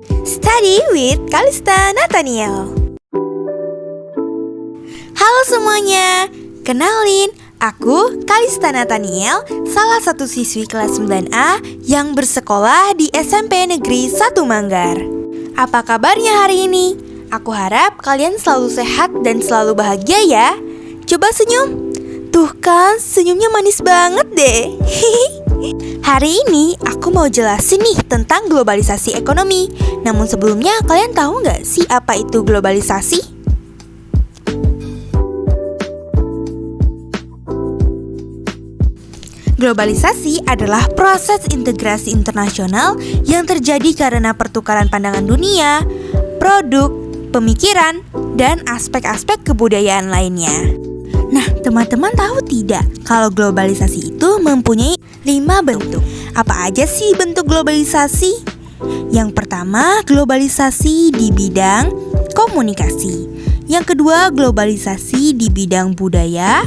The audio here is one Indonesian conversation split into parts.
Study with Kalista Nathaniel. Halo semuanya, kenalin, aku Kalista Nathaniel, salah satu siswi kelas 9A yang bersekolah di SMP Negeri 1 Manggar. Apa kabarnya hari ini? Aku harap kalian selalu sehat dan selalu bahagia ya. Coba senyum. Tuh kan, senyumnya manis banget deh. Hari ini aku mau jelasin nih tentang globalisasi ekonomi. Namun sebelumnya kalian tahu nggak sih apa itu globalisasi? Globalisasi adalah proses integrasi internasional yang terjadi karena pertukaran pandangan dunia, produk, pemikiran, dan aspek-aspek kebudayaan lainnya. Nah, teman-teman tahu tidak kalau globalisasi itu mempunyai 5 bentuk. Apa aja sih bentuk globalisasi? Yang pertama, globalisasi di bidang komunikasi. Yang kedua, globalisasi di bidang budaya.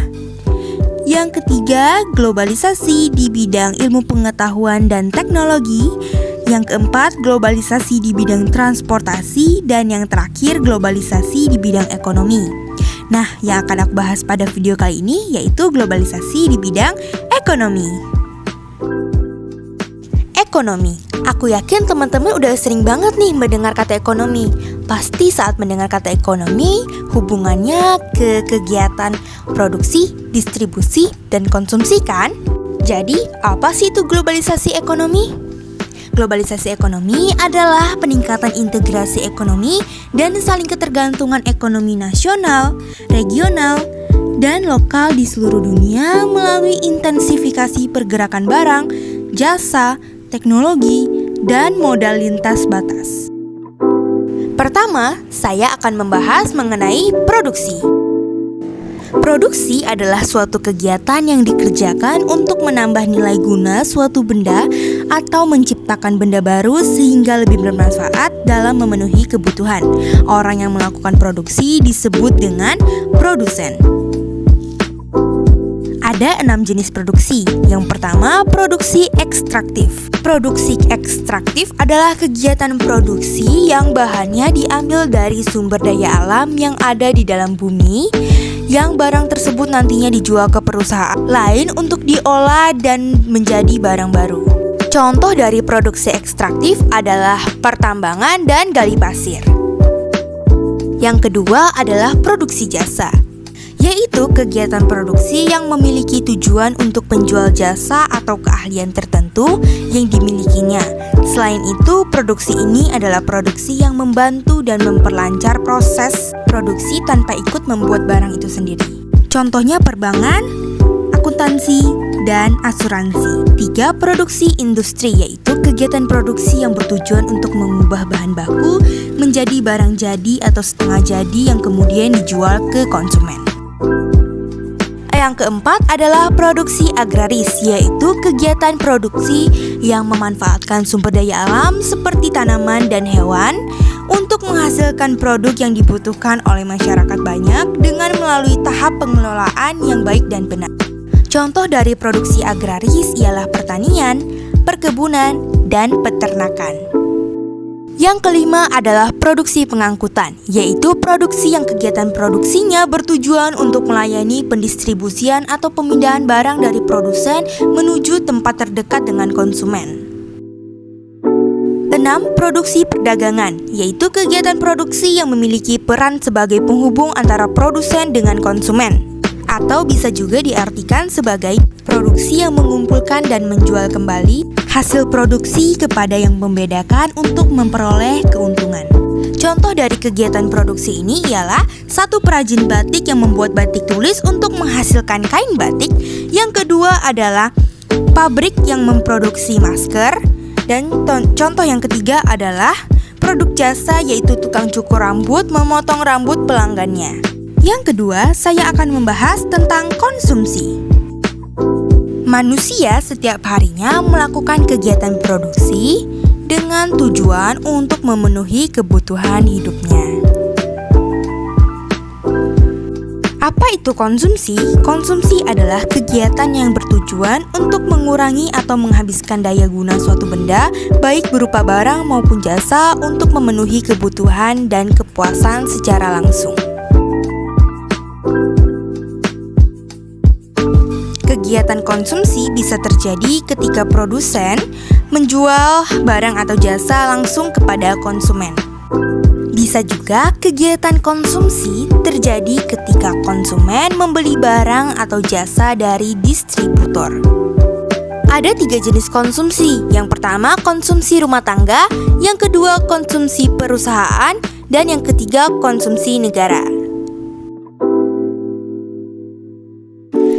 Yang ketiga, globalisasi di bidang ilmu pengetahuan dan teknologi. Yang keempat, globalisasi di bidang transportasi. Dan yang terakhir, globalisasi di bidang ekonomi. Nah, yang akan aku bahas pada video kali ini yaitu globalisasi di bidang ekonomi. Ekonomi. Aku yakin teman-teman udah sering banget nih mendengar kata ekonomi. Pasti saat mendengar kata ekonomi, hubungannya ke kegiatan produksi, distribusi, dan konsumsi kan? Jadi, apa sih itu globalisasi ekonomi? Globalisasi ekonomi adalah peningkatan integrasi ekonomi dan saling ketergantungan ekonomi nasional, regional, dan lokal di seluruh dunia melalui intensifikasi pergerakan barang, jasa, teknologi, dan modal lintas batas. Pertama, saya akan membahas mengenai produksi. Produksi adalah suatu kegiatan yang dikerjakan untuk menambah nilai guna suatu benda atau menciptakan benda baru sehingga lebih bermanfaat dalam memenuhi kebutuhan. Orang yang melakukan produksi disebut dengan produsen. Ada 6 jenis produksi. Yang pertama, produksi ekstraktif. Produksi ekstraktif adalah kegiatan produksi yang bahannya diambil dari sumber daya alam yang ada di dalam bumi, yang barang tersebut nantinya dijual ke perusahaan lain untuk diolah dan menjadi barang baru. Contoh dari produksi ekstraktif adalah pertambangan dan gali pasir. Yang kedua adalah produksi jasa, yaitu kegiatan produksi yang memiliki tujuan untuk menjual jasa atau keahlian tertentu yang dimilikinya. Selain itu, produksi ini adalah produksi yang membantu dan memperlancar proses produksi tanpa ikut membuat barang itu sendiri. Contohnya perbankan, akuntansi, dan asuransi. 3. Produksi industri, yaitu kegiatan produksi yang bertujuan untuk mengubah bahan baku menjadi barang jadi atau setengah jadi yang kemudian dijual ke konsumen. Yang keempat adalah produksi agraris, yaitu kegiatan produksi yang memanfaatkan sumber daya alam seperti tanaman dan hewan untuk menghasilkan produk yang dibutuhkan oleh masyarakat banyak dengan melalui tahap pengelolaan yang baik dan benar. Contoh dari produksi agraris ialah pertanian, perkebunan, dan peternakan. Yang kelima adalah produksi pengangkutan, yaitu produksi yang kegiatan produksinya bertujuan untuk melayani pendistribusian atau pemindahan barang dari produsen menuju tempat terdekat dengan konsumen. 6. Produksi perdagangan, yaitu kegiatan produksi yang memiliki peran sebagai penghubung antara produsen dengan konsumen, atau bisa juga diartikan sebagai produksi yang mengumpulkan dan menjual kembali hasil produksi kepada yang membedakan untuk memperoleh keuntungan. Contoh dari kegiatan produksi ini ialah satu perajin batik yang membuat batik tulis untuk menghasilkan kain batik. Yang kedua adalah pabrik yang memproduksi masker. Dan contoh yang ketiga adalah produk jasa, yaitu tukang cukur rambut memotong rambut pelanggannya. Yang kedua, saya akan membahas tentang konsumsi. Manusia setiap harinya melakukan kegiatan produksi dengan tujuan untuk memenuhi kebutuhan hidupnya. Apa itu konsumsi? Konsumsi adalah kegiatan yang bertujuan untuk mengurangi atau menghabiskan daya guna suatu benda, baik berupa barang maupun jasa, untuk memenuhi kebutuhan dan kepuasan secara langsung. Kegiatan konsumsi bisa terjadi ketika produsen menjual barang atau jasa langsung kepada konsumen. Bisa juga kegiatan konsumsi terjadi ketika konsumen membeli barang atau jasa dari distributor. Ada 3 jenis konsumsi. Yang pertama, konsumsi rumah tangga. Yang kedua, konsumsi perusahaan. Dan yang ketiga, konsumsi negara.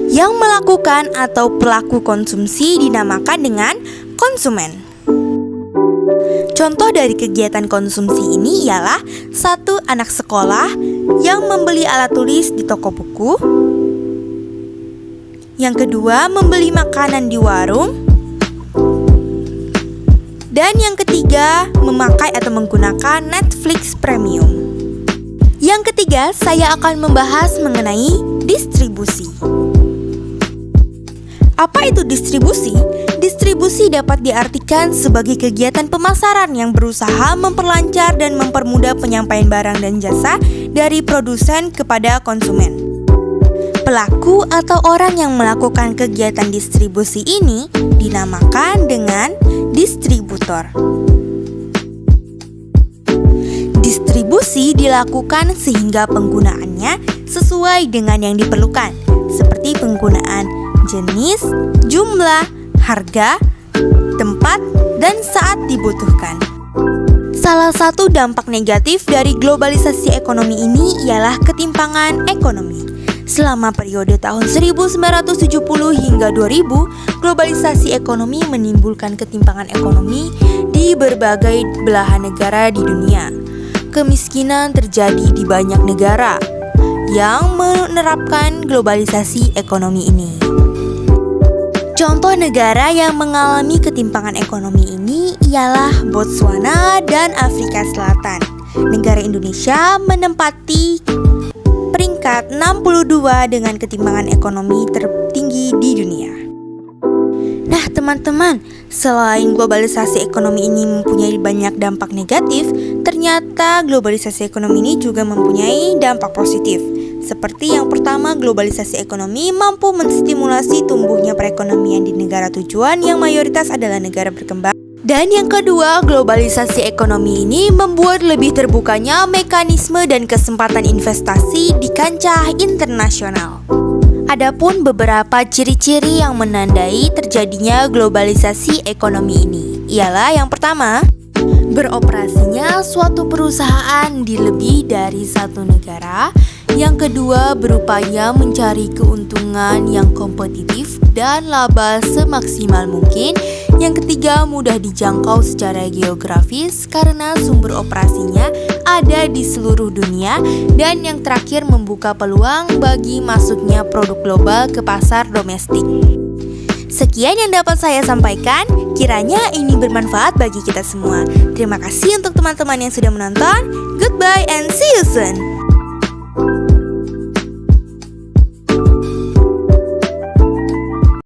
Yang melakukan atau pelaku konsumsi dinamakan dengan konsumen. Contoh dari kegiatan konsumsi ini ialah 1. Anak sekolah yang membeli alat tulis di toko buku. Yang kedua, membeli makanan di warung. Dan yang ketiga, memakai atau menggunakan Netflix Premium. Yang ketiga, saya akan membahas mengenai distribusi. Apa itu distribusi? Distribusi dapat diartikan sebagai kegiatan pemasaran yang berusaha memperlancar dan mempermudah penyampaian barang dan jasa dari produsen kepada konsumen. Pelaku atau orang yang melakukan kegiatan distribusi ini dinamakan dengan distributor. Distribusi dilakukan sehingga penggunaannya sesuai dengan yang diperlukan, seperti penggunaan jenis, jumlah, harga, tempat, dan saat dibutuhkan. Salah satu dampak negatif dari globalisasi ekonomi ini ialah ketimpangan ekonomi. Selama periode tahun 1970 hingga 2000, globalisasi ekonomi menimbulkan ketimpangan ekonomi di berbagai belahan negara di dunia. Kemiskinan terjadi di banyak negara yang menerapkan globalisasi ekonomi ini. Contoh negara yang mengalami ketimpangan ekonomi ini ialah Botswana dan Afrika Selatan. Negara Indonesia menempati peringkat 62 dengan ketimpangan ekonomi tertinggi di dunia. Nah teman-teman, selain globalisasi ekonomi ini mempunyai banyak dampak negatif, ternyata globalisasi ekonomi ini juga mempunyai dampak positif. Seperti yang pertama, globalisasi ekonomi mampu menstimulasi tumbuhnya perekonomian di negara tujuan yang mayoritas adalah negara berkembang. Dan yang kedua, globalisasi ekonomi ini membuat lebih terbukanya mekanisme dan kesempatan investasi di kancah internasional. Adapun beberapa ciri-ciri yang menandai terjadinya globalisasi ekonomi ini ialah yang pertama, beroperasinya suatu perusahaan di lebih dari satu negara. Yang kedua, berupaya mencari keuntungan yang kompetitif dan laba semaksimal mungkin. Yang ketiga, mudah dijangkau secara geografis karena sumber operasinya ada di seluruh dunia. Dan yang terakhir, membuka peluang bagi masuknya produk global ke pasar domestik. Sekian yang dapat saya sampaikan, kiranya ini bermanfaat bagi kita semua. Terima kasih untuk teman-teman yang sudah menonton. Goodbye and see you soon.